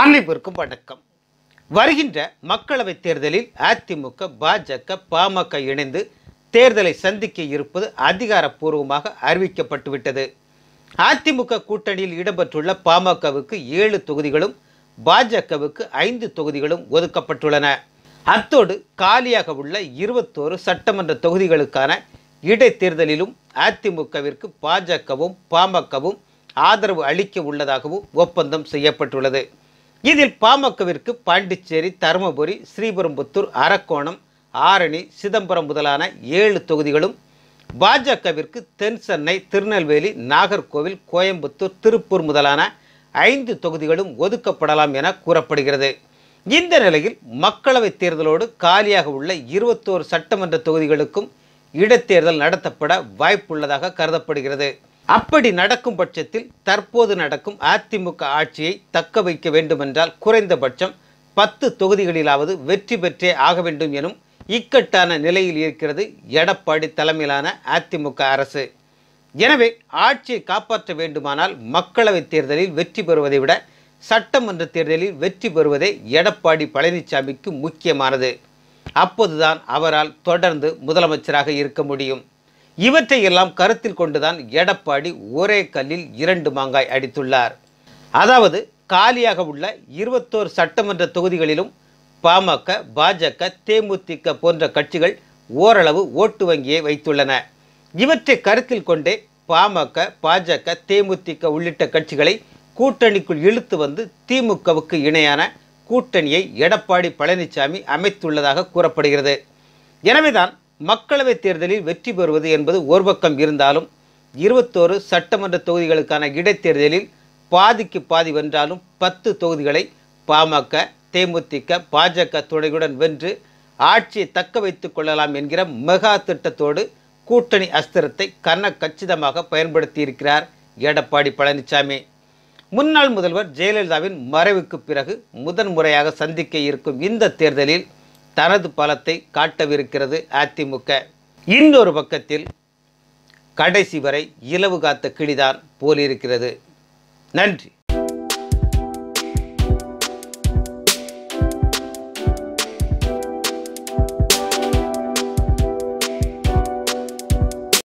அனைவருக்கும் வணக்கம். வருகின்ற மக்களவைத் தேர்தலில் அதிமுக, பாஜக, பாமக இணைந்து தேர்தலை சந்திக்க இருப்பது அதிகாரப்பூர்வமாக அறிவிக்கப்பட்டுவிட்டது. அதிமுக கூட்டணியில் இடம்பெற்றுள்ள பாமகவுக்கு 7 தொகுதிகளும், பாஜகவுக்கு 5 தொகுதிகளும் ஒதுக்கப்பட்டுள்ளன. அத்தோடு காலியாக உள்ள 21 சட்டமன்ற தொகுதிகளுக்கான இடைத்தேர்தலிலும் அதிமுகவிற்கு பாஜகவும் பாமகவும் ஆதரவு அளிக்க உள்ளதாகவும் ஒப்பந்தம் செய்யப்பட்டுள்ளது. இதில் பாமகவிற்கு பாண்டிச்சேரி, தருமபுரி, ஸ்ரீபெரும்புத்தூர், அரக்கோணம், ஆரணி, சிதம்பரம் முதலான 7 தொகுதிகளும், பாஜகவிற்கு தென் சென்னை, திருநெல்வேலி, நாகர்கோவில், கோயம்புத்தூர், திருப்பூர் முதலான 5 தொகுதிகளும் ஒதுக்கப்படலாம் என கூறப்படுகிறது. இந்த நிலையில் மக்களவைத் தேர்தலோடு காலியாக உள்ள 21 சட்டமன்ற தொகுதிகளுக்கும் இடைத்தேர்தல் நடத்தப்பட வாய்ப்புள்ளதாக கருதப்படுகிறது. அப்படி நடக்கும் பட்சத்தில் தற்போது நடக்கும் அதிமுக ஆட்சியை தக்க வைக்க வேண்டுமென்றால் குறைந்தபட்சம் 10 தொகுதிகளிலாவது வெற்றி பெற்றே ஆக வேண்டும் எனும் இக்கட்டான நிலையில் இருக்கிறது எடப்பாடி தலைமையிலான அதிமுக அரசு. எனவே ஆட்சியை காப்பாற்ற வேண்டுமானால் மக்களவைத் தேர்தலில் வெற்றி பெறுவதை விட சட்டமன்ற தேர்தலில் வெற்றி பெறுவதே எடப்பாடி பழனிசாமிக்கு முக்கியமானது. அப்போதுதான் அவரால் தொடர்ந்து முதலமைச்சராக இருக்க முடியும். இவற்றையெல்லாம் கருத்தில் கொண்டுதான் எடப்பாடி ஒரே கல்லில் 2 மாங்காய் அடித்துள்ளார். அதாவது காலியாக உள்ள 21 சட்டமன்ற தொகுதிகளிலும் பாமக, பாஜக, தேமுதிக போன்ற கட்சிகள் ஓரளவு ஓட்டு வங்கியை வைத்துள்ளன. இவற்றை கருத்தில் கொண்டே பாமக, பாஜக, தேமுதிக உள்ளிட்ட கட்சிகளை கூட்டணிக்குள் இழுத்து வந்து திமுகவுக்கு இணையான கூட்டணியை எடப்பாடி பழனிசாமி அமைத்துள்ளதாக கூறப்படுகிறது. எனவேதான் மக்களவைத் தேர்தலில் வெற்றி பெறுவது என்பது ஒரு பக்கம் இருந்தாலும் 21 சட்டமன்ற தொகுதிகளுக்கான இடைத்தேர்தலில் பாதிக்கு பாதி வென்றாலும் 10 தொகுதிகளை பாமக, தேமுதிக, பாஜக துணையுடன் வென்று ஆட்சியை தக்க வைத்துக் கொள்ளலாம் என்கிற மெகா திட்டத்தோடு கூட்டணி அஸ்திரத்தை கச்சிதமாக பயன்படுத்தியிருக்கிறார் எடப்பாடி பழனிசாமி. முன்னாள் முதல்வர் ஜெயலலிதாவின் மறைவுக்கு பிறகு முதன்முறையாக சந்திக்க இருக்கும் இந்த தேர்தலில் தனது பலத்தை காட்டவிருக்கிறது அதிமுக. இன்னொரு பக்கத்தில் கடைசி வரை இலவு காத்த கிளிதான் போலிருக்கிறது. நன்றி.